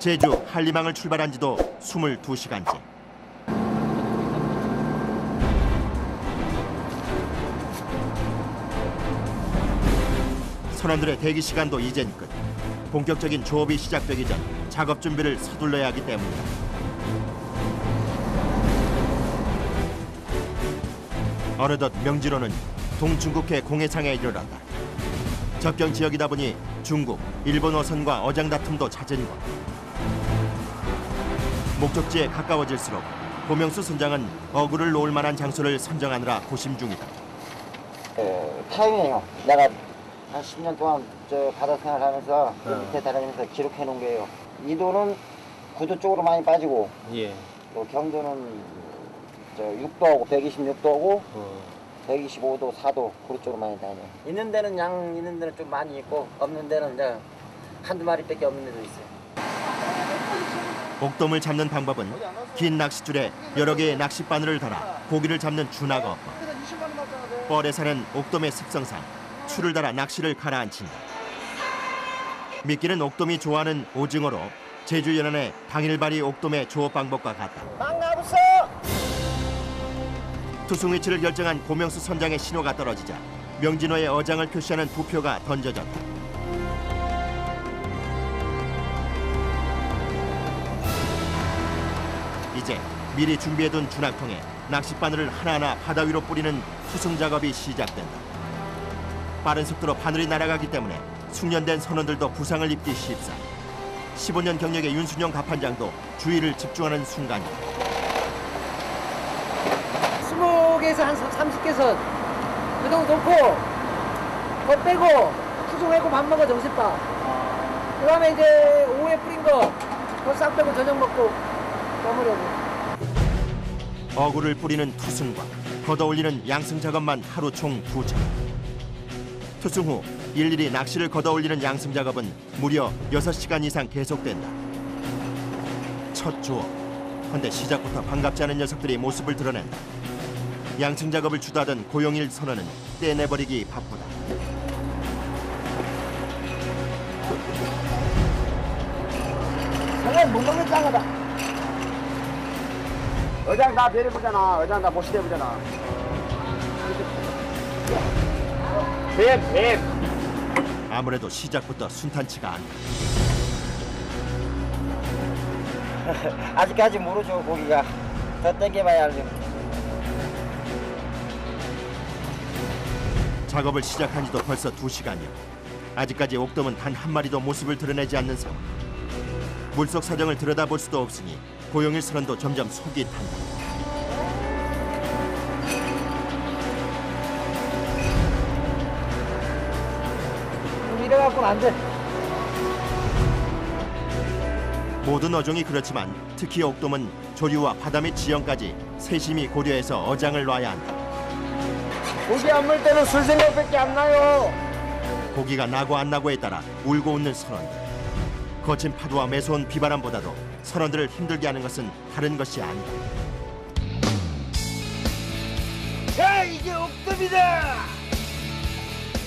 제주 한림항을 출발한 지도 22시간째. 선원들의 대기 시간도 이젠 끝. 본격적인 조업이 시작되기 전 작업 준비를 서둘러야 하기 때문이다. 어느덧 명진호는 동중국해 공해상에 이르렀다. 접경 지역이다 보니 중국, 일본 어선과 어장 다툼도 잦은 것. 목적지에 가까워질수록 고명수 선장은 어구를 놓을 만한 장소를 선정하느라 고심 중이다. 타임이에요. 내가 한 10년 동안 저 바다 생활하면서 그 밑에 다니면서 기록해 놓은 거예요. 이도는 9도 쪽으로 많이 빠지고, 또 경도는 저 6도하고 126도하고 125도, 4도 그쪽으로 많이 다녀요. 있는 데는 양 있는 데는 좀 많이 있고 없는 데는 이제 한두 마리밖에 없는 데도 있어요. 옥돔을 잡는 방법은 긴 낚싯줄에 여러 개의 낚싯바늘을 달아 고기를 잡는 준하거법. 뻘에 사는 옥돔의 습성상 줄을 달아 낚시를 가라앉힌다. 미끼는 옥돔이 좋아하는 오징어로 제주 연안의 당일발이 옥돔의 조업 방법과 같다. 막 나부서! 투승 위치를 결정한 고명수 선장의 신호가 떨어지자 명진호의 어장을 표시하는 부표가 던져졌다. 이제 미리 준비해둔 준학통에 낚싯바늘을 하나하나 바다 위로 뿌리는 투승 작업이 시작된다. 빠른 속도로 바늘이 날아가기 때문에 숙련된 선원들도 부상을 입기 쉽사. 15년 경력의 윤순영 가판장도 주의를 집중하는 순간이다. 20개에서 한 30개선 그 정도 놓고 거 빼고 투송하고 밥 먹어 정신밥. 그 다음에 이제 오후에 뿌린 거 그거 싹 빼고 저녁 먹고 마무리하고. 어구를 뿌리는 투승과 걷어올리는 양승 작업만 하루 총 2차. 투승 후 일일이 낚시를 걷어올리는 양승 작업은 무려 6시간 이상 계속된다. 첫 조업. 그런데 시작부터 반갑지 않은 녀석들이 모습을 드러낸다. 양승 작업을 주도하던 고용일 선원은 떼내버리기 바쁘다. 저건 못 먹는 장어다. 어장 다 배려보잖아. 어장 다 모시대보잖아. 뱀. 아무래도 시작부터 순탄치가 않다. 아직까지 모르죠, 고기가. 더 땡겨봐야 알죠. 작업을 시작한 지도 벌써 2시간이요. 아직까지 옥돔은 단 한 마리도 모습을 드러내지 않는 상황. 물속 사정을 들여다볼 수도 없으니 고용일 선원도 점점 속이 탄다. 이래갖고는 안 돼. 모든 어종이 그렇지만 특히 옥돔은 조류와 바다 및 지형까지 세심히 고려해서 어장을 놔야 한다. 고기 안 물 때는 술 생각밖에 안 나요. 고기가 나고 안 나고에 따라 울고 웃는 선원들. 거친 파도와 매서운 비바람보다도 선원들을 힘들게 하는 것은 다른 것이 아니다. 야, 이게 옥돔이다!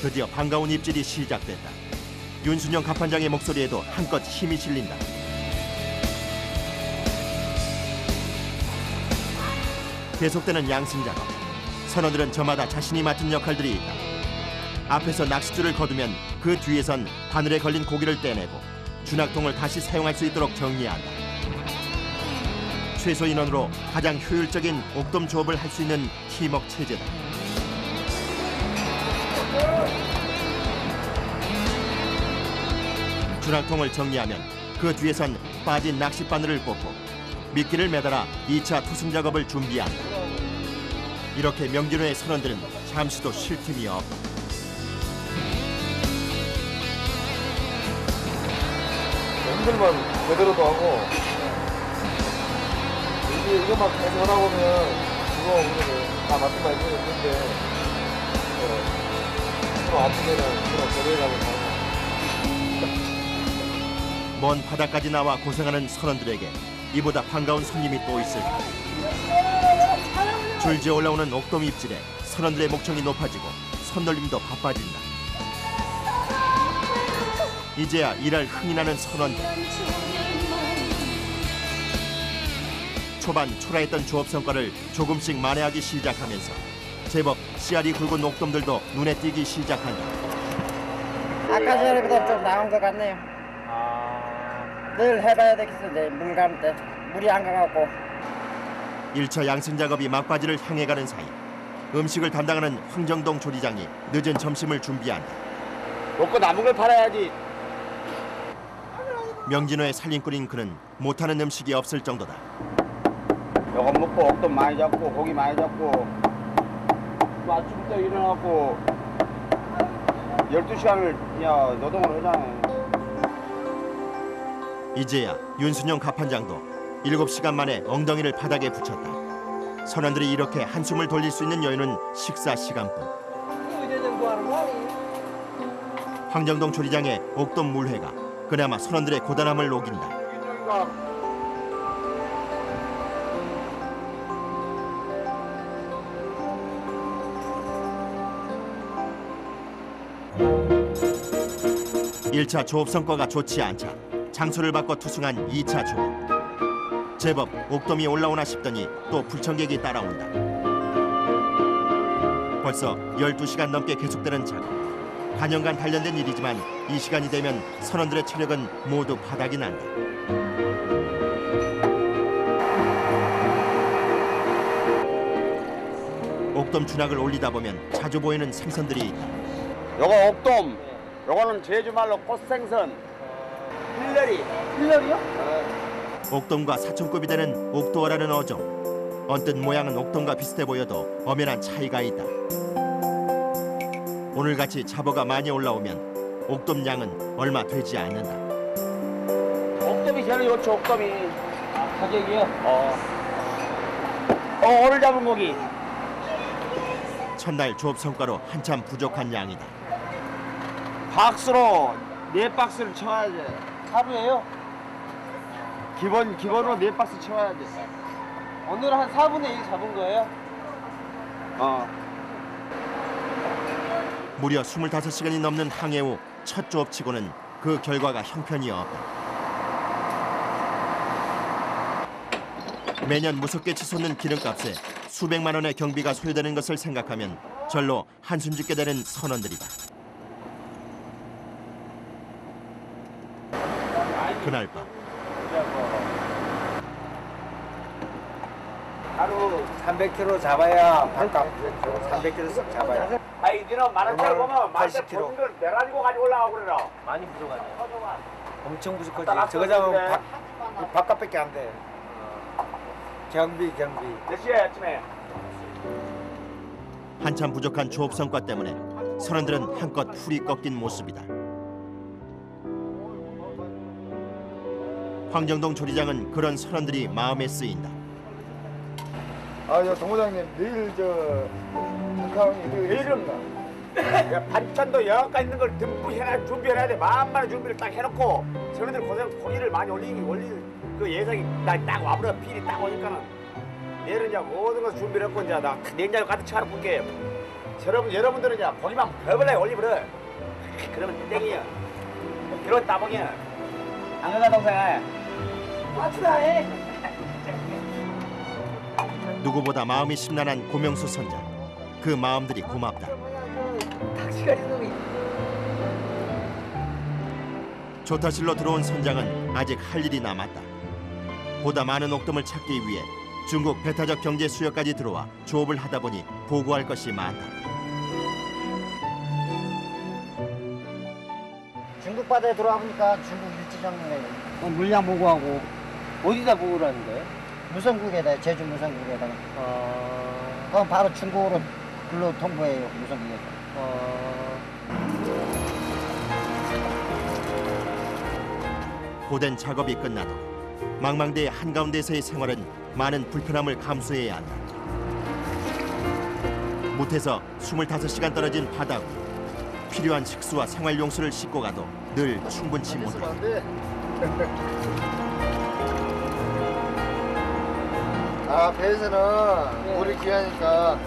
드디어 반가운 입질이 시작됐다. 윤순영 가판장의 목소리에도 한껏 힘이 실린다. 계속되는 양승 작업. 선원들은 저마다 자신이 맡은 역할들이 있다. 앞에서 낚싯줄을 거두면 그 뒤에선 바늘에 걸린 고기를 떼내고 준학통을 다시 사용할 수 있도록 정리한다. 최소 인원으로 가장 효율적인 옥돔 조업을 할 수 있는 팀워크 체제다. 준학통을 정리하면 그 뒤에선 빠진 낚싯바늘을 꽂고 미끼를 매달아 2차 투승 작업을 준비한다. 이렇게 명진호의 선원들은 잠시도 쉴 틈이 없다. 힘들면 제대로도 하고 이것만 계속 하다 보면 그거 우리는 다 맡은 바 있는데 서로 아프게는 서로 배려하고 먼 바다까지 나와 고생하는 선원들에게 이보다 반가운 손님이 또 있을까. 줄지어 올라오는 옥돔 입질에 선원들의 목청이 높아지고 손놀림도 바빠진다. 이제야 일할 흥이 나는 선원들. 초반 초라했던 조업 성과를 조금씩 만회하기 시작하면서 제법 씨알이 굵은 옥돔들도 눈에 띄기 시작한다. 아까 전에보다 좀 나은 것 같네요. 늘 해봐야 되겠어. 내 물 감 때 물이 안 가갖고. 1차 양승 작업이 막바지를 향해 가는 사이 음식을 담당하는 황정동 조리장이 늦은 점심을 준비한다. 먹고 남은 걸 팔아야지. 명진호의 살림꾼인 그는 못하는 음식이 없을 정도다. 요거 먹고 옥돔 많이 잡고 고기 많이 잡고 또 아침부터 일어나고 12시간을 그냥 노동을 하잖아요. 이제야 윤순영 가판장도 7시간 만에 엉덩이를 바닥에 붙였다. 선원들이 이렇게 한숨을 돌릴 수 있는 여유는 식사 시간뿐. 황정동 조리장의 옥돔 물회가 그나마 선원들의 고단함을 녹인다. 일차 조업 성과가 좋지 않자 장소를 바꿔 투승한 2차 조업. 제법 옥돔이 올라오나 싶더니 또 불청객이 따라온다. 벌써 12시간 넘게 계속되는 작업. 단연간 단련된 일이지만 이 시간이 되면 선원들의 체력은 모두 바닥이 난다. 옥돔 준학을 올리다 보면 자주 보이는 생선들이 있다. 요거 옥돔, 요거는 제주말로 꽃생선, 힐러리. 힐러리요? 옥돔과 사촌급이 되는 옥도어라는 어종. 언뜻 모양은 옥돔과 비슷해 보여도 엄연한 차이가 있다. 오늘같이 잡어가 많이 올라오면 옥돔 양은 얼마 되지 않는다. 옥돔이 제일 좋죠, 옥돔이. 가격이요? 오늘 잡은 고기. 첫날 조업 성과로 한참 부족한 양이다. 박스로 4박스를 쳐야지. 하루에요? 기본으로 4박스 쳐야지. 오늘 한 4분의 1 잡은 거예요? 무려 25시간이 넘는 항해 후 첫 조업치고는 그 결과가 형편이 없다. 매년 무섭게 치솟는 기름값에 수백만 원의 경비가 소요되는 것을 생각하면 절로 한숨 짓게 되는 선원들이다. 그날 밤 하루 300kg 잡아야 반값 300kg 씩 잡아야 아이, 니는 10,000원짜리 보면 80kg. 보는 걸 내가지고 가지고 올라가고 그래라. 많이 부족하네. 엄청 부족하지. 저거 잡으면 바깥밖에 안 돼. 경비. 몇 시에 아침에? 한참 부족한 조업 성과 때문에 선원들은 한껏 풀이 꺾인 모습이다. 황정동 조리장은 그런 선원들이 마음에 쓰인다. 저 동호장님 내일 내일은 야, 반찬도 여기까지 있는 걸 듬뿍 준비해야 돼. 만만한 준비를 딱 해놓고 선원들 고기를 많이 올릴 그 예상이 딱 와버려. 필이 딱 오니까는 내일은 이제 모든 걸 준비를 했고 이제 나 냉장고 가득 채워놓고 올게. 여러분들은 이제 고기만 배불러 올리버려. 그러면 땡이야. 그런 따봉이야. 안 그러나 동생? 맞추다 해. 누구보다 마음이 심란한 고명수 선장. 그 마음들이 고맙다. 조타실로 들어온 선장은 아직 할 일이 남았다. 보다 많은 옥돔을 찾기 위해 중국 배타적 경제 수역까지 들어와 조업을 하다 보니 보고할 것이 많다. 중국 바다에 들어와 보니까 중국 일지정에 물량 보고하고 어디다 보고를 하는 거예요? 무선국에다 제주 무선국에다가. 그럼 바로 중국으로 글로 통보해요. 무선국에서. 고된 작업이 끝나도 망망대해 한가운데서의 생활은 많은 불편함을 감수해야 한다. 못해서 25시간 떨어진 바다 위 필요한 식수와 생활용수를 싣고 가도 늘 충분치 못한다. 배에서는 물이 귀하니까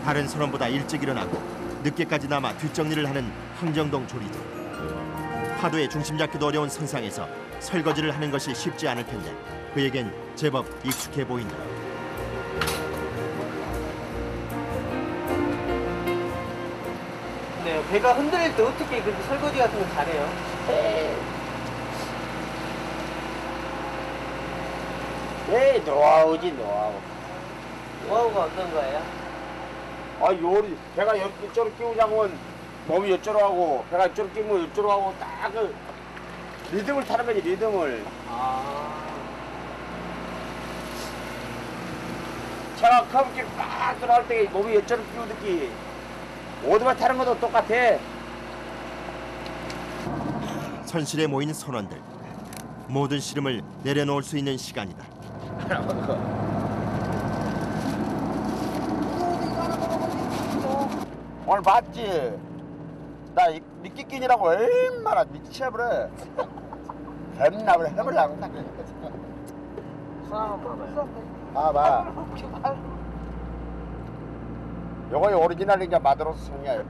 다른 선원보다 일찍 일어나고 늦게까지 남아 뒷정리를 하는 황정동 조리장. 파도에 중심 잡기도 어려운 선상에서 설거지를 하는 것이 쉽지 않을 텐데 그에겐 제법 익숙해 보인다. 네, 배가 흔들릴 때 어떻게 그렇게 설거지 같은 거 잘해요? 에이, 노하우지, 노하우. 노하우가 어떤 거예요? 아 요리 배가 이쪽으로 끼우자면 몸이 이쪽으로 하고 배가 이쪽으로 끼우면 이쪽으로 하고 딱 그 리듬을 타는 거지 리듬을. 제가 커브길 빡 들어갈 때 몸이 이쪽으로 끼우듯이 오토바이 타는 것도 똑같아. 선실에 모인 선원들. 모든 시름을 내려놓을 수 있는 시간이다. 오늘 봤지? 나 미끼끼니라고 얼마나 미쳐버려. 햄나 그래 해보려고. 봐봐. 요거 오리지널인가 마드로스 성이야.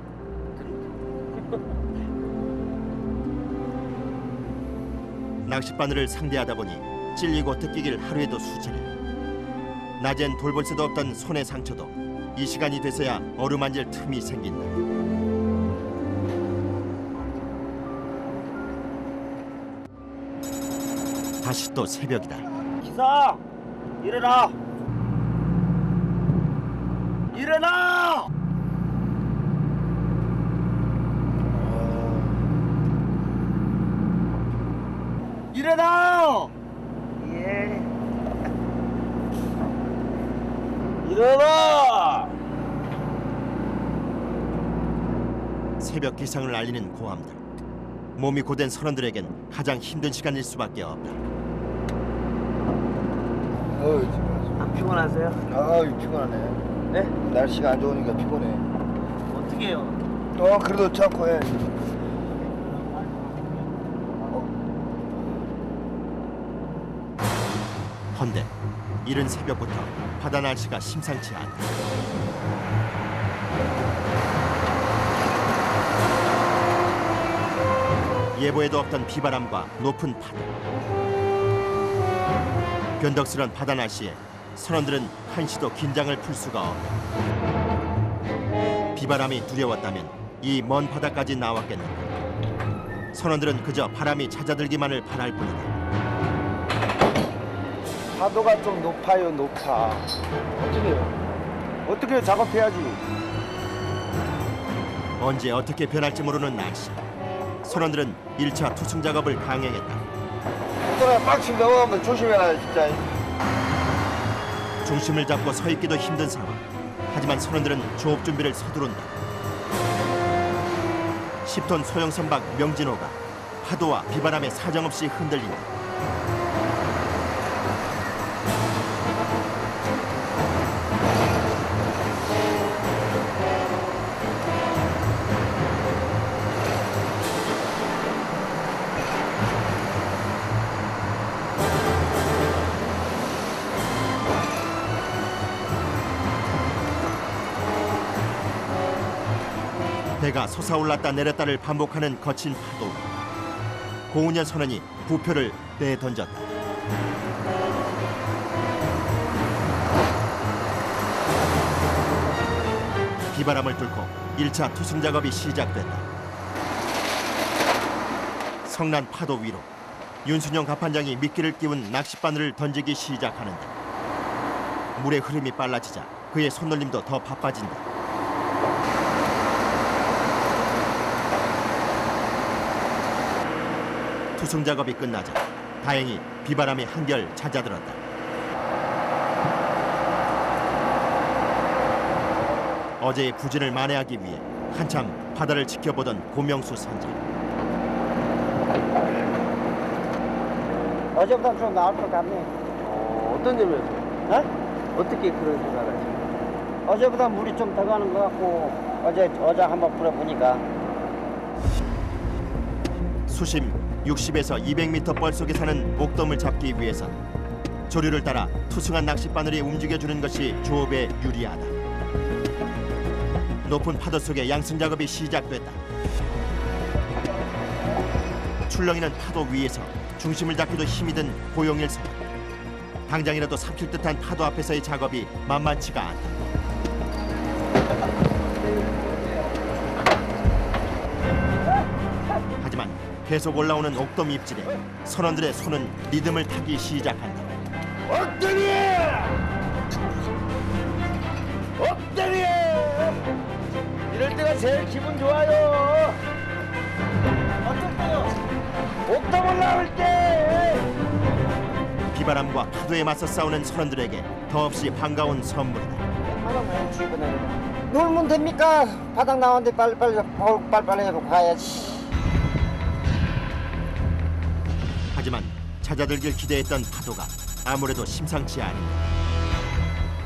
낚싯바늘을 상대하다 보니 찔리고 뜯기길 하루에도 수차례. 낮엔 돌볼 새도 없던 손의 상처도 이 시간이 돼서야 어루만질 틈이 생긴다. 다시 또 새벽이다. 기사 일어나. 일어나. 일어나. 예. 일어나. 새벽 기상을 알리는 고함들. 몸이 고된 선원들에겐 가장 힘든 시간일 수밖에 없다. 안 피곤하세요? 아유, 피곤하네. 네? 날씨가 안 좋으니까 피곤해. 어떻게 해요? 그래도 참고 해. 헌데 이른 새벽부터 바다 날씨가 심상치 않다. 예보에도 없던 비바람과 높은 파도. 변덕스런 바다 날씨에 선원들은 한시도 긴장을 풀 수가 없다. 비바람이 두려웠다면 이 먼 바다까지 나왔겠는가. 선원들은 그저 바람이 잦아들기만을 바랄 뿐이다. 파도가 좀 높아요, 높아. 어떻게 해요? 어떻게 작업해야지? 언제 어떻게 변할지 모르는 날씨. 선원들은 1차 투승 작업을 강행했다. 또래 빡침 넘어가면 조심해라, 진짜. 중심을 잡고 서 있기도 힘든 상황. 하지만 선원들은 조업 준비를 서두른다. 10톤 소형 선박 명진호가 파도와 비바람에 사정없이 흔들린다. 배가 솟아올랐다 내렸다를 반복하는 거친 파도. 고은현 선원이 부표를 내던졌다. 비바람을 뚫고 1차 투승 작업이 시작됐다. 성난 파도 위로 윤순영 갑판장이 미끼를 띄운 낚싯바늘을 던지기 시작하는데 물의 흐름이 빨라지자 그의 손놀림도 더 바빠진다. 투승 작업이 끝나자 다행히 비바람이 한결 잦아들었다. 어제의 부진을 만회하기 위해 한참 바다를 지켜보던 고명수 선장. 어제보다 좀 나을 것 같네. 어떤 점에서? 네? 어떻게 그런 생각을 하세요? 어제보다 물이 좀 더 가는 것 같고, 어제 한번 불어보니까. 수심 60에서 200m 뻘 속에 사는 목돔을 잡기 위해선 조류를 따라 투승한 낚싯바늘이 움직여주는 것이 조업에 유리하다. 높은 파도 속에 양승 작업이 시작됐다. 출렁이는 파도 위에서 중심을 잡기도 힘이 든 고용일 선원. 당장이라도 삼킬 듯한 파도 앞에서의 작업이 만만치가 않다. 하지만 계속 올라오는 옥돔 입질에 선원들의 손은 리듬을 타기 시작한다. 엎드리! 엎드리! 이럴 때가 제일 기분 좋아요. 어떨 때요? 옥돔 올라올 때. 비바람과 파도에 맞서 싸우는 선원들에게 더없이 반가운 선물이다. 놀면 됩니까? 바닥 나왔는데 빨리빨리 해보고 가야지. 하지만 잦아들길 기대했던 파도가 아무래도 심상치 않은다.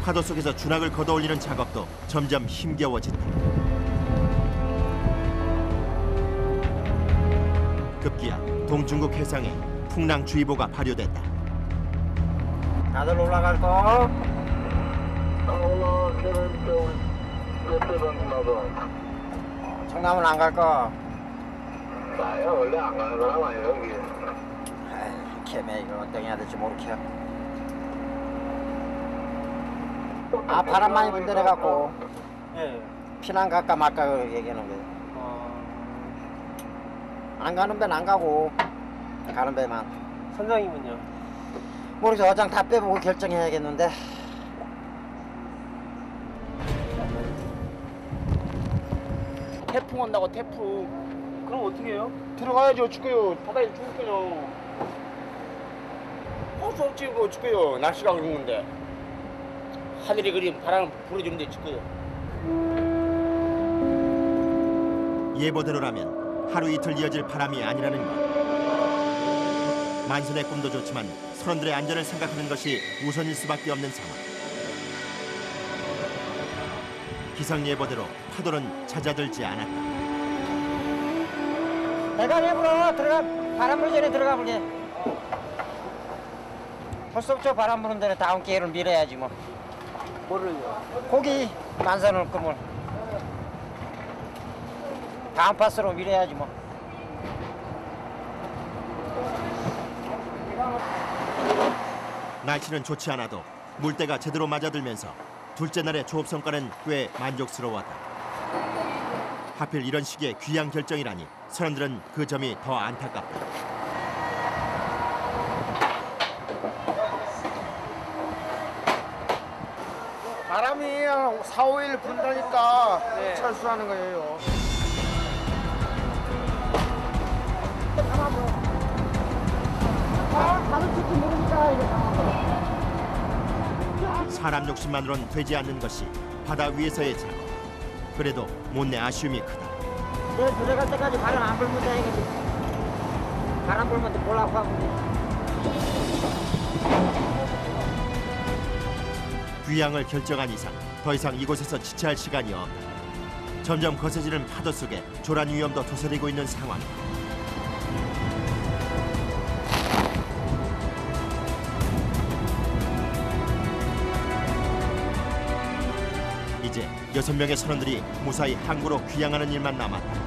파도 속에서 준학을 걷어올리는 작업도 점점 힘겨워진다. 급기야 동중국 해상에 풍랑주의보가 발효됐다. 다들 올라갈 거. 청남은 안 갈 거. 나야 원래 안 가는 사람 아니에요 여기. 개매 이거 어떻게 해야 될지 모르겠어. 아 바람 많이 분대래 갖고 예. 피난 갈까 말까 그렇게 얘기하는 거예요. 안 가는 배는 안 가고 가는 배만. 선장님은요? 모르겠어. 어장 다 빼보고 결정해야겠는데. 태풍 온다고 태풍. 그럼 어떻게 해요? 들어가야지 어쩌고요. 바다에 죽을 거요. 할 수 없지 뭐 어쩌고요. 날씨가 그런 건데. 하늘이 그림 바람 불어주는데 죽고요. 예보대로라면 하루 이틀 이어질 바람이 아니라는 것. 만선의 꿈도 좋지만 선원들의 안전을 생각하는 것이 우선일 수밖에 없는 상황. 기상 예보대로 파도는 잦아들지 않았다. 내가 일부러 들어가 바람 불기 전에 들어가 볼게. 벌써부터 바람 부는 데는 다음 기회를 미뤄야지 뭐. 뭐를요? 고기 만선을 꿈을 다음 파스로 미뤄야지 뭐. 날씨는 좋지 않아도 물때가 제대로 맞아들면서 둘째 날의 조업 성과는 꽤 만족스러웠다. 하필 이런 시기에 귀향 결정이라니 선원들은 그 점이 더 안타깝다. 바람이 4, 5일 분다니까 네. 철수하는 거예요. 사람 욕심만으론 되지 않는 것이 바다 위에서의 작업. 그래도 못내 아쉬움이 크다. 내일 들어갈 때까지 바람 안 불면 다행이지. 바람 불면 또 몰라고 하고. 귀향을 결정한 이상 더 이상 이곳에서 지체할 시간이 없다. 점점 거세지는 파도 속에 조란 위험도 도사리고 있는 상황. 이제 6명의 선원들이 무사히 항구로 귀향하는 일만 남았다.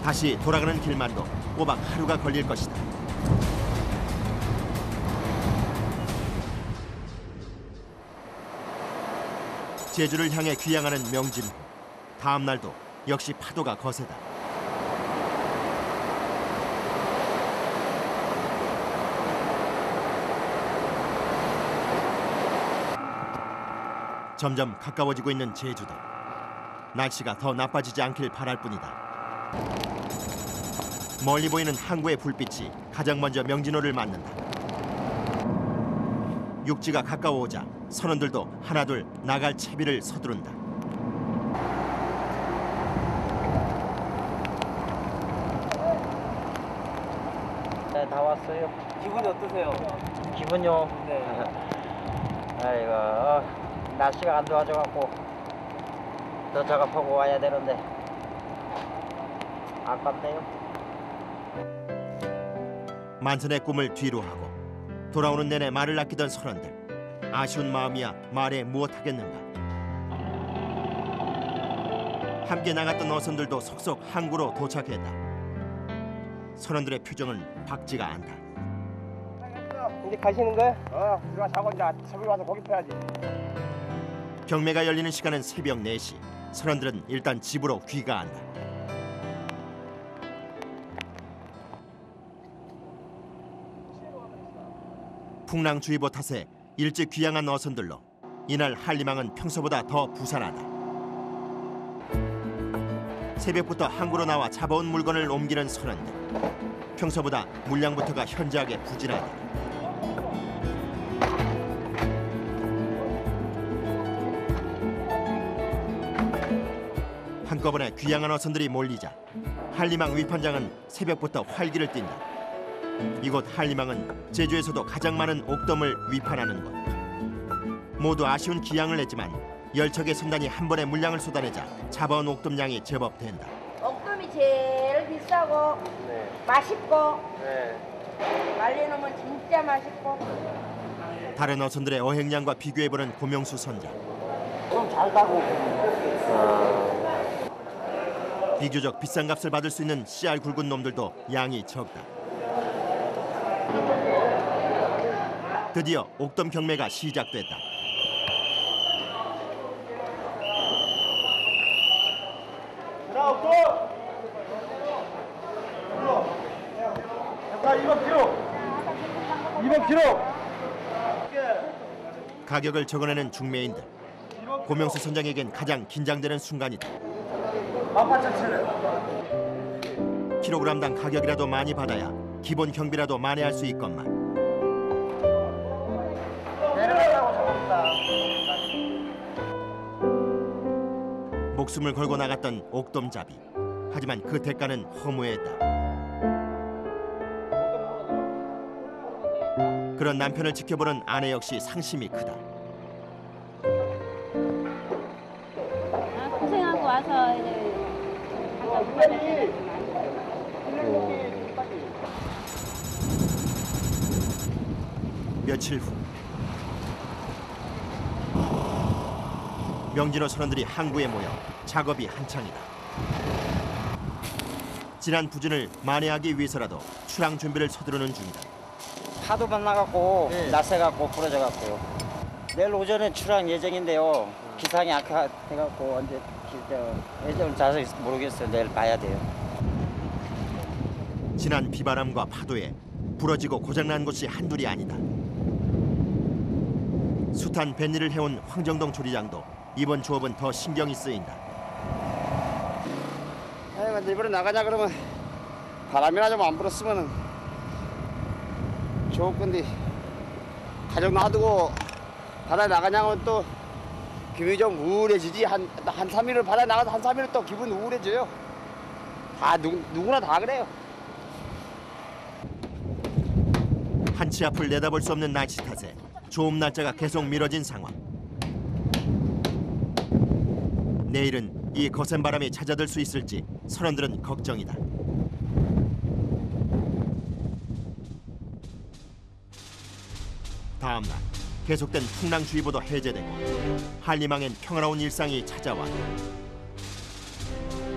다시 돌아가는 길만도 꼬박 하루가 걸릴 것이다. 제주를 향해 귀향하는 명진호. 다음 날도 역시 파도가 거세다. 점점 가까워지고 있는 제주도. 날씨가 더 나빠지지 않길 바랄 뿐이다. 멀리 보이는 항구의 불빛이 가장 먼저 명진호를 맞는다. 육지가 가까워오자 선원들도 하나둘 나갈 채비를 서두른다. 네, 다 왔어요. 기분이 어떠세요? 기분요? 네. 아이고 날씨가 안 좋아져갖고 더 작업하고 와야 되는데 아깝네요. 만선의 꿈을 뒤로 하고 돌아오는 내내 말을 아끼던 선원들. 아쉬운 마음이야 말에 무엇하겠는가. 함께 나갔던 어선들도 속속 항구로 도착했다. 선원들의 표정은 밝지가 않다. 이제 가시는 거야? 우리가 자고 이제 새벽에 와서 고기 패야지. 경매가 열리는 시간은 새벽 4시. 선원들은 일단 집으로 귀가한다. 풍랑주의보 탓에 일찍 귀향한 어선들로 이날 한림항은 평소보다 더 부산하다. 새벽부터 항구로 나와 잡아온 물건을 옮기는 선원들. 평소보다 물량부터가 현저하게 부진하다. 한꺼번에 귀향한 어선들이 몰리자 한림항 위판장은 새벽부터 활기를 띈다. 이곳 한림항은 제주에서도 가장 많은 옥돔을 위판하는 곳. 모두 아쉬운 기항을 냈지만 열척의 선단이 한 번에 물량을 쏟아내자 잡아온 옥돔량이 제법 된다. 옥돔이 제일 비싸고 맛있고 말려놓으면 진짜 맛있고. 다른 어선들의 어획량과 비교해보는 고명수 선장. 좀 잘 가고. 비교적 비싼 값을 받을 수 있는 씨알 굵은 놈들도 양이 적다. 드디어 옥돔 경매가 시작됐다. 가격을 적어내는 중매인들. 고명수 선장에겐 가장 긴장되는 순간이다. 킬로그램당 가격이라도 많이 받아야 기본 경비라도 만회할 수 있건만. 목숨을 걸고 나갔던 옥돔잡이. 하지만 그 대가는 허무했다. 그런 남편을 지켜보는 아내 역시 상심이 크다. 고생하고 와서 이제 잠깐 받아야 며칠 후 명진호 선원들이 항구에 모여 작업이 한창이다. 지난 부진을 만회하기 위해서라도 출항 준비를 서두르는 중이다. 파도만 나갖고 낯세갖고 부러져갖고요. 내일 오전에 출항 예정인데요. 기상이 악화돼갖고 언제 예정을 자세히 모르겠어요. 내일 봐야 돼요. 지난 비바람과 파도에 부러지고 고장난 곳이 한둘이 아니다. 숱한 뱃일을 해온 황정동 조리장도 이번 조업은 더 신경이 쓰인다. 근데 이번에 나가자 그러면 바람이나 좀 안 불었으면은 좋을 건데 가정 놔두고 바다에 나가냐면 또 기분이 좀 우울해지지. 한 3일을 바다에 나가서 한 3일을 또 기분 우울해져요. 다 누구나 다 그래요. 한치 앞을 내다볼 수 없는 날씨 탓에 조업 날짜가 계속 미뤄진 상황. 내일은 이 거센 바람이 잦아들 수 있을지 선원들은 걱정이다. 다음 날 계속된 풍랑주의보도 해제되고 한림항엔 평화로운 일상이 찾아왔다.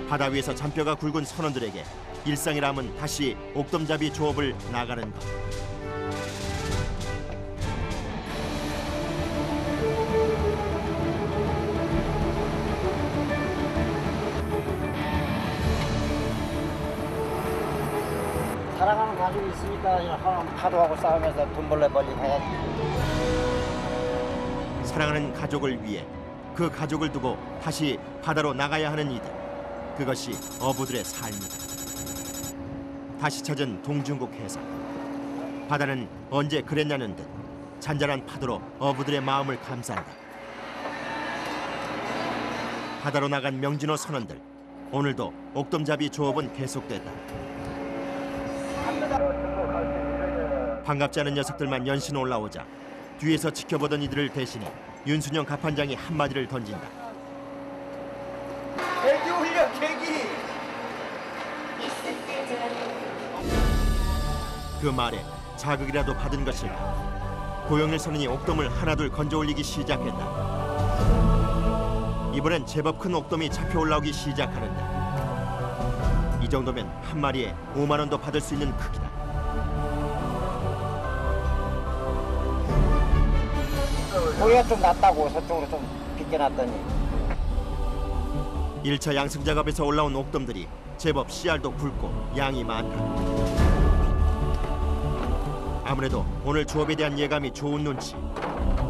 바다 위에서 잔뼈가 굵은 선원들에게 일상이라면 다시 옥돔잡이 조업을 나가는 것. 사랑하는 가족이 있으니까 파도하고 싸우면서 돈 벌래 멀리 가야지. 사랑하는 가족을 위해 그 가족을 두고 다시 바다로 나가야 하는 이들. 그것이 어부들의 삶이다. 다시 찾은 동중국 해상. 바다는 언제 그랬냐는 듯 잔잔한 파도로 어부들의 마음을 감싼다. 바다로 나간 명진호 선원들. 오늘도 옥돔잡이 조업은 계속됐다. 반갑지 않은 녀석들만 연신 올라오자 뒤에서 지켜보던 이들을 대신해 윤순영 갑판장이 한마디를 던진다. 계기 올려 계기. 그 말에 자극이라도 받은 것일까. 고영일 선원이 옥돔을 하나둘 건져 올리기 시작했다. 이번엔 제법 큰 옥돔이 잡혀 올라오기 시작하는데 이 정도면 한 마리에 5만 원도 받을 수 있는 크기다. 고기가 좀 낮다고 저쪽으로 좀 비껴놨더니 1차 양승 작업에서 올라온 옥돔들이 제법 씨알도 굵고 양이 많다. 아무래도 오늘 조업에 대한 예감이 좋은 눈치.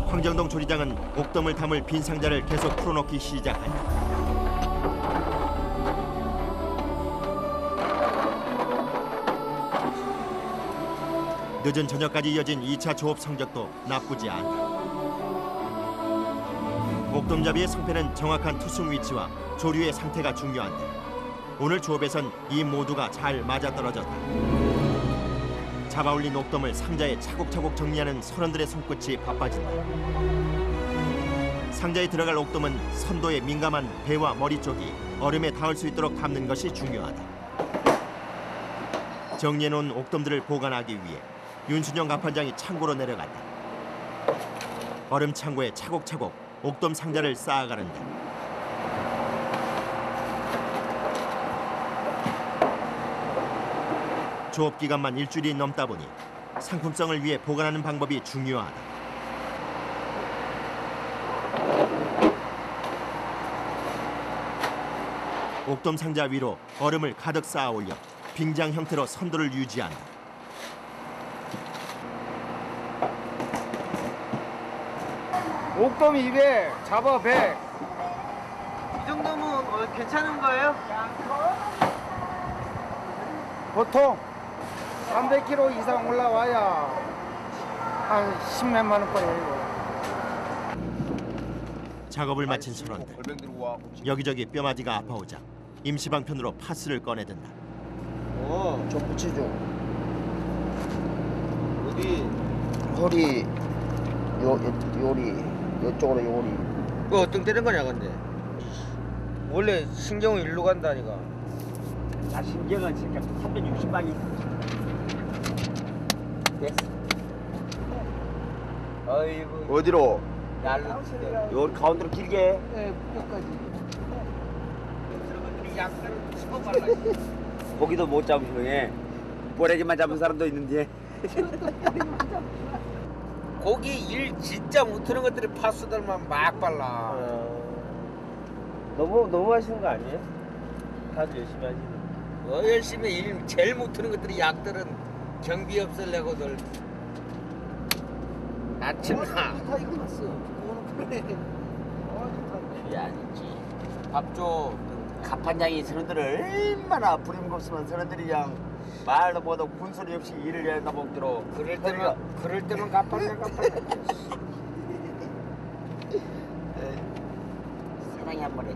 황정동 조리장은 옥돔을 담을 빈 상자를 계속 풀어놓기 시작한다. 늦은 저녁까지 이어진 2차 조업 성적도 나쁘지 않다. 옥돔잡이의 성패는 정확한 투승 위치와 조류의 상태가 중요한데 오늘 조업에선 이 모두가 잘 맞아떨어졌다. 잡아올린 옥돔을 상자에 차곡차곡 정리하는 선원들의 손끝이 바빠진다. 상자에 들어갈 옥돔은 선도에 민감한 배와 머리 쪽이 얼음에 닿을 수 있도록 담는 것이 중요하다. 정리해놓은 옥돔들을 보관하기 위해 윤순영 갑판장이 창고로 내려갔다. 얼음 창고에 차곡차곡 옥돔 상자를 쌓아가는데 조업 기간만 일주일이 넘다 보니 상품성을 위해 보관하는 방법이 중요하다. 옥돔 상자 위로 얼음을 가득 쌓아 올려 빙장 형태로 선도를 유지한다. 옥돔이 200, 잡어 100. 이 정도면 괜찮은 거예요? 보통 300kg 이상 올라와야 한 10몇만 원 거예요. 작업을 마친 선원들. 여기저기 뼈마디가 아파오자 임시방편으로 파스를 꺼내든다. 좀 붙여줘. 어디? 요리 요쪽으로 요리. 그 어떤 때는 거냐 근데? 원래 신경은 일로 간다니까. 아, 신경은 진짜 360방이 됐어. 아이고. 어디로? 날로 치네. 요 가운데로 길게. 네, 여기까지. 약간은 집어발라. 고기도 못 잡으시네. 보래기만 잡은 사람도 있는데. 고기 일 진짜 못하는 것들이 파스들만 막 발라. 너무 하시는 거 아니에요? 다들 열심히 하시는. 열심히 일 제일 못하는 것들이 약들은 경비 없애려고들 아침 다 익어놨어. 그게 아니지. 밥줘. 갑판장이 선원들을 얼마나 부림없으면 선원들이 그냥 말도 못하고 군소리 없이 일을 해다 먹도록. 그럴 때는 갚았네. 사랑이 한 번 해.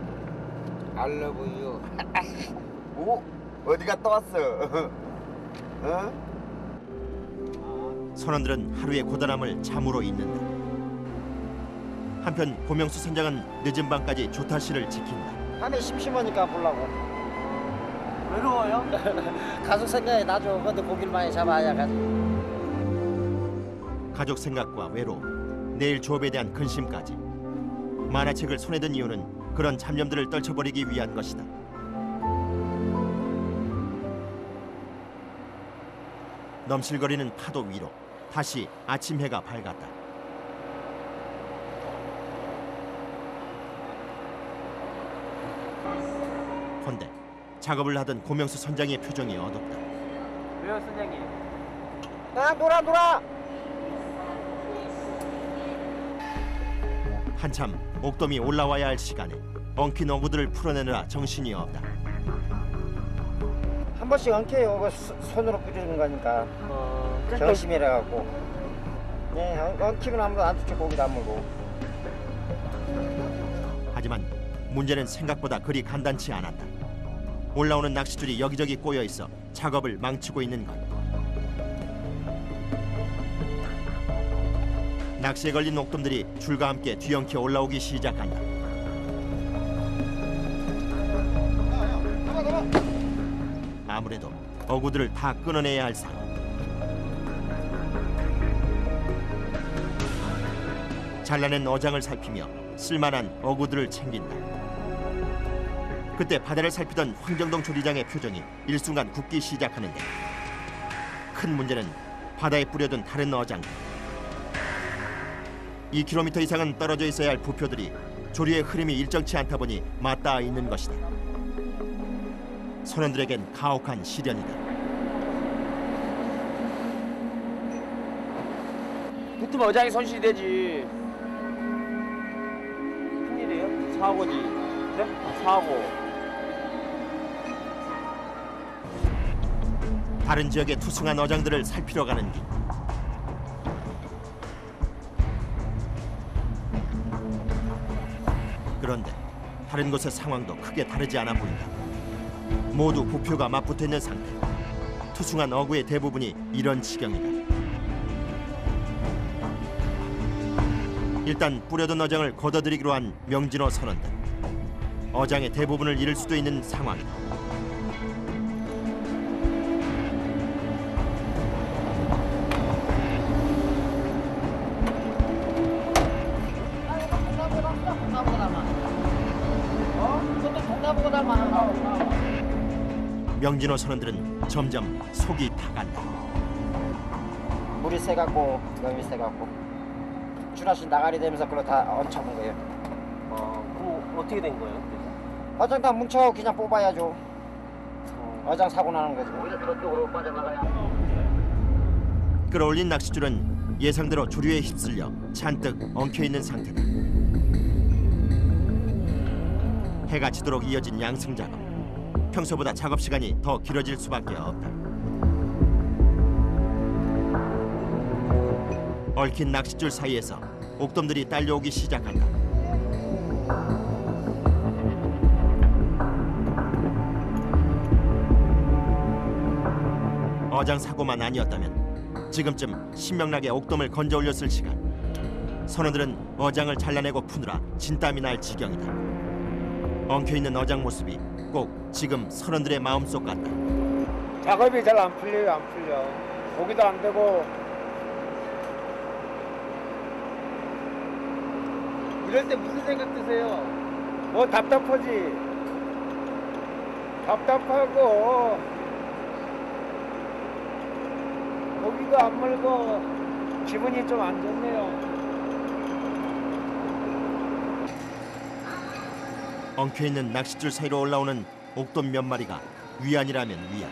I love you. 오? 어디 갔다 왔어? 어? 선원들은 하루의 고단함을 잠으로 잊는다. 한편 고명수 선장은 늦은 밤까지 조타실을 지킨다. 밤에 심심하니까 보려고. 외로워요? 가족 생각에 나죠. 근데 고기를 많이 잡아야 가지. 가족 생각과 외로움, 내일 조업에 대한 근심까지. 만화책을 손에 든 이유는 그런 잡념들을 떨쳐버리기 위한 것이다. 넘실거리는 파도 위로 다시 아침 해가 밝았다. 헌데 작업을 하던 고명수 선장의 표정이 어둡다. 왜요 선장님? 놀아. 한참 옥돔이 올라와야 할 시간에 엉킨 어구들을 풀어내느라 정신이 없다. 한 번씩 엉켜요. 그거 손으로 뿌리는 거니까. 정심이라 갖고. 네, 엉키면 아무도 안 쫓아 고기도 안 물고. 하지만 문제는 생각보다 그리 간단치 않았다. 올라오는 낚싯줄이 여기저기 꼬여 있어 작업을 망치고 있는 것. 낚시에 걸린 옥돔들이 줄과 함께 뒤엉켜 올라오기 시작한다. 아무래도 어구들을 다 끊어내야 할 상황. 잘라낸 어장을 살피며 쓸만한 어구들을 챙긴다. 그때 바다를 살피던 황정동 조리장의 표정이 일순간 굳기 시작하는데 큰 문제는 바다에 뿌려둔 다른 어장들. 2km 이상은 떨어져 있어야 할 부표들이 조류의 흐름이 일정치 않다 보니 맞닿아 있는 것이다. 선원들에겐 가혹한 시련이다. 붙으면 어장이 손실이 되지. 큰일이에요. 사고지. 네? 사고. 다른 지역의 투승한 어장들을 살피러 가는 길. 그런데 다른 곳의 상황도 크게 다르지 않아 보인다. 모두 부표가 맞붙어 있는 상태. 투승한 어구의 대부분이 이런 지경이다. 일단 뿌려둔 어장을 걷어들이기로 한 명진호 선원들. 어장의 대부분을 잃을 수도 있는 상황이다. 명진호 선원들은 점점 속이 타간다. 물이 세갖고 너무 세갖고 주나씩 나가리 되면서 그걸 다 얹혀본 거예요. 그럼 어떻게 된 거예요? 어장 다 뭉쳐 그냥 뽑아야죠. 어장 사고 나는 거지. 끌어올린 낚싯줄은 예상대로 조류에 휩쓸려 잔뜩 엉켜있는 상태다. 해가 지도록 이어진 양승 작업. 평소보다 작업 시간이 더 길어질 수밖에 없다. 얽힌 낚싯줄 사이에서 옥돔들이 딸려오기 시작한다. 어장 사고만 아니었다면 지금쯤 신명나게 옥돔을 건져 올렸을 시간. 선원들은 어장을 잘라내고 푸느라 진땀이 날 지경이다. 엉켜있는 어장 모습이 꼭 지금 선원들의 마음속 같다. 작업이 잘 안 풀려요. 안 풀려. 고기도 안 되고. 이럴 때 무슨 생각 드세요? 뭐 답답하지. 답답하고 고기도 안 물고 기분이 좀 안 좋네요. 엉켜있는 낚싯줄 사이로 올라오는 옥돔 몇 마리가 위안이라면 위안.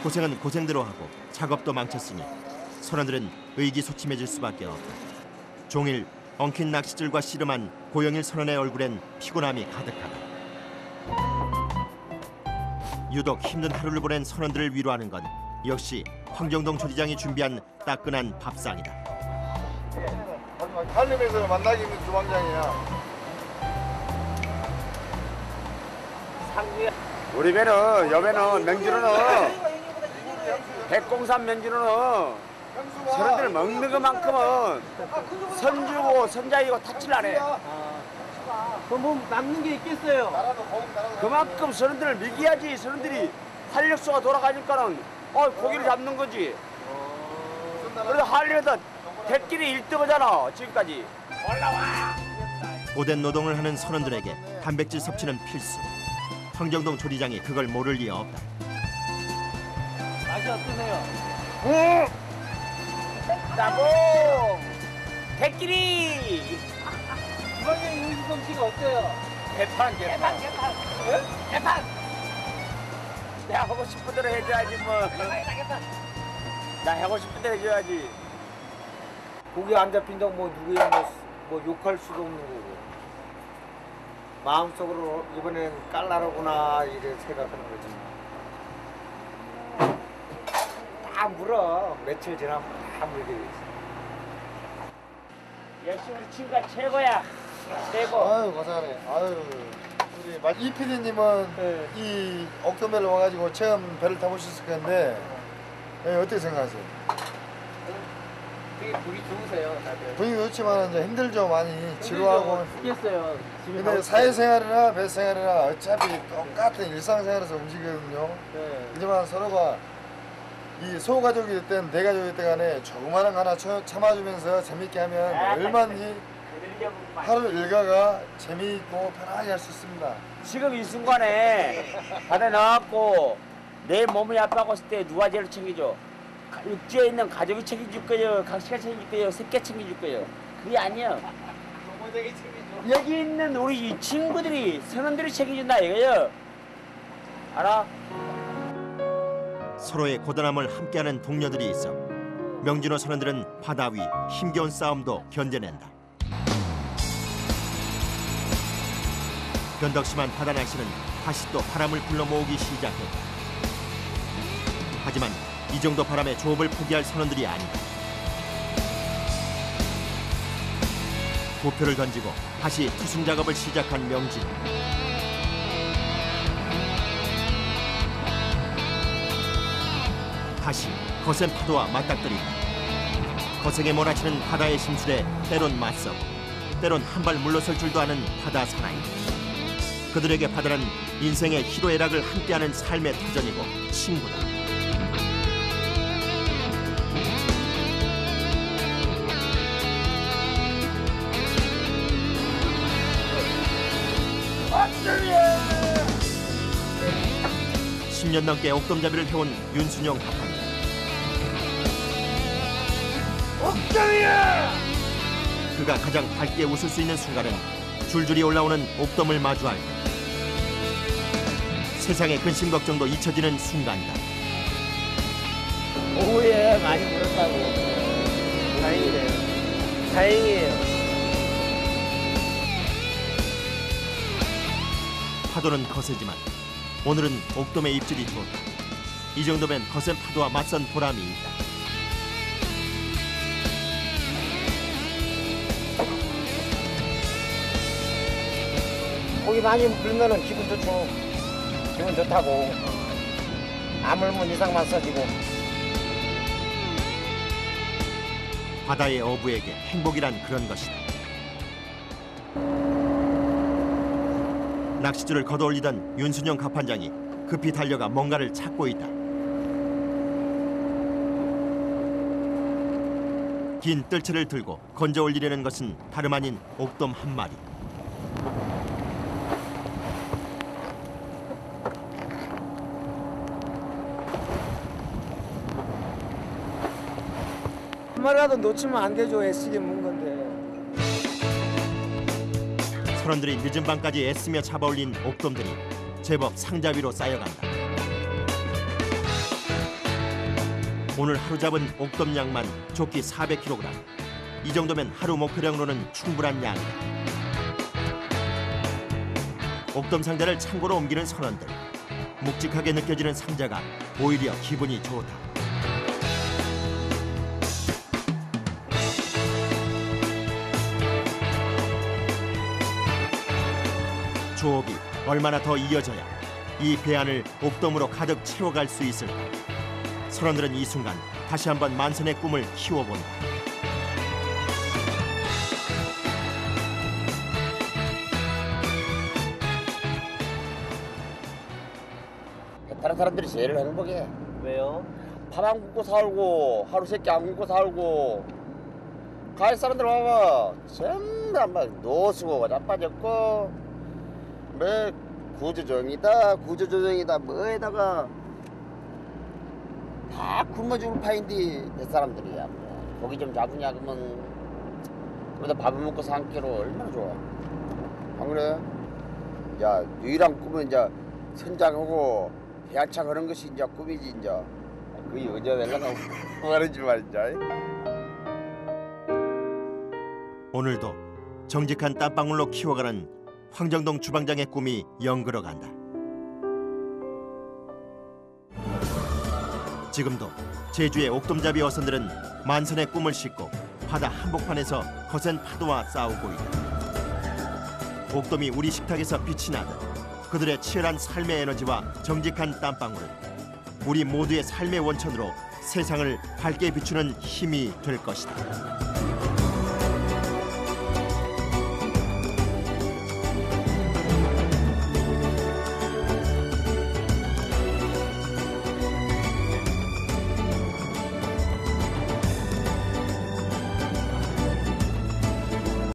고생은 고생대로 하고 작업도 망쳤으니 선원들은 의기소침해질 수밖에 없다. 종일 엉킨 낚싯줄과 씨름한 고영일 선원의 얼굴엔 피곤함이 가득하다. 유독 힘든 하루를 보낸 선원들을 위로하는 건 역시 황정동 조리장이 준비한 따끈한 밥상이다. 한림에서 만나기 있는 주방장이야. 우리 배는 여배는 명진호는 백공산 명진호는 선원들 먹는 것만큼은 선주고 선장이고 타치를 안 해. 그럼 뭐 남는 게 있겠어요? 그만큼 선원들을 먹여야지. 선원들이 활력소가 돌아가니까는 고기를 잡는 거지. 그래서 한림에서 대끼리 1등하잖아 지금까지. 올라와. 고된 노동을 하는 선원들에게 단백질 섭취는 필수. 황정동 조리장이 그걸 모를 리 없다. 맛이 어떠세요? 나봉 대끼리. 주방장님 음식 솜씨가 어때요? 개판. 내가 하고 싶은 대로 해줘야지 뭐. 나 하고 싶은 대로 해줘야지. 고기 안 잡힌다고 뭐 누구야 뭐 욕할 수도 없는 거고. 마음속으로 이번엔 깔라르구나 이래 생각하는 거지. 다 물어. 며칠 지나면 다 물게 돼 있어. 역시 우리 친구가 최고야. 최고. 아유 고생하네. 아유 우리 이 PD님은 이 옥돔배를 와가지고 처음 배를 타보셨을 건데 어떻게 생각하세요? 되게 보기 좋으세요, 다들. 분위기 좋지만 이제 힘들죠 많이 지루하고. 죽겠어요. 집에 근데 사회생활이나 배생활이나 어차피 똑같은 일상생활에서 움직이거든요. 네. 하지만 서로가 이 소가족이 됐든 대가족이 됐든 간에 조그마한 거 하나 참아주면서 재밌게 하면 얼마니 하루 일과가 재미있고 편하게 할 수 있습니다. 지금 이 순간에 바다에 나왔고 내 몸이 아파하고 있을 때 누가 제일 챙겨줘? 육지에 있는 가족이 챙겨줄 거예요? 각시가 챙겨줄 거예요? 새끼가 챙겨줄 거예요? 그게 아니야. 여기 있는 우리 이 친구들이 선원들이 챙겨준다 이거요. 알아? 서로의 고단함을 함께하는 동료들이 있어 명진호 선원들은 바다 위 힘겨운 싸움도 견뎌낸다. 변덕심한 바다 날씨는 다시 또 바람을 불러 모으기 시작했다. 하지만 이 정도 바람에 조업을 포기할 선원들이 아니다. 보표를 던지고 다시 투승 작업을 시작한 명진. 다시 거센 파도와 맞닥뜨린다. 거세게 몰아치는 바다의 심술에 때론 맞서고 때론 한 발 물러설 줄도 아는 바다 사나이. 그들에게 바다는 인생의 희로애락을 함께하는 삶의 터전이고 친구다. 예! 10년 넘게 옥돔잡이를 해온 윤순영 갑판장. 옥돔이야! 그가 가장 밝게 웃을 수 있는 순간은 줄줄이 올라오는 옥돔을 마주할 때. 세상의 근심 걱정도 잊혀지는 순간이다. 오후에 많이 물었다고. 다행이네요. 다행이에요. 파도는 거세지만 오늘은 옥돔의 입질이 좋다. 이 정도면 거센 파도와 맞선 보람이 있다. 고기 많이 불면은 기분 좋죠. 기분 좋다고. 안 물면 이상만 써지고. 바다의 어부에게 행복이란 그런 것이다. 낚싯줄을 걷어올리던 윤순영 갑판장이 급히 달려가 뭔가를 찾고 있다. 긴 뜰채를 들고 건져 올리려는 것은 다름 아닌 옥돔 한 마리. 한 마리라도 놓치면 안 되죠. 애쓰게 문 건데. 선원들이 늦은 밤까지 애쓰며 잡아올린 옥돔들이 제법 상자 위로 쌓여간다. 오늘 하루 잡은 옥돔 양만 조끼 400kg. 이 정도면 하루 목표량으로는 충분한 양이다. 옥돔 상자를 창고로 옮기는 선원들. 묵직하게 느껴지는 상자가 오히려 기분이 좋다. 조업이 얼마나 더 이어져야 이 배안을 옥돔으로 가득 채워갈 수 있을까? 선원들은 이 순간 다시 한번 만선의 꿈을 키워본다. 다른 사람들이 제일 행복해. 왜요? 밥 안 굶고 살고 하루 세끼 안 굶고 살고 가을 사람들 봐봐 전부 막 노수고가 자빠졌고 뭐 구조조정이다 뭐에다가 다 굶어 죽을 파인데 내 사람들이야. 고기 좀 잡으냐 그러면 그러다 밥을 먹고 산기로 얼마나 좋아. 안 그래? 야 유일한 꿈은 이제 선장하고 배안차 그런 것이 이제 꿈이지 이제. 그게 언제 되려고 말하지 말이야. 오늘도 정직한 땀방울로 키워가는 황정동 주방장의 꿈이 연그러간다. 지금도 제주의 옥돔잡이 어선들은 만선의 꿈을 싣고 바다 한복판에서 거센 파도와 싸우고 있다. 옥돔이 우리 식탁에서 빛이 나듯 그들의 치열한 삶의 에너지와 정직한 땀방울은 우리 모두의 삶의 원천으로 세상을 밝게 비추는 힘이 될 것이다.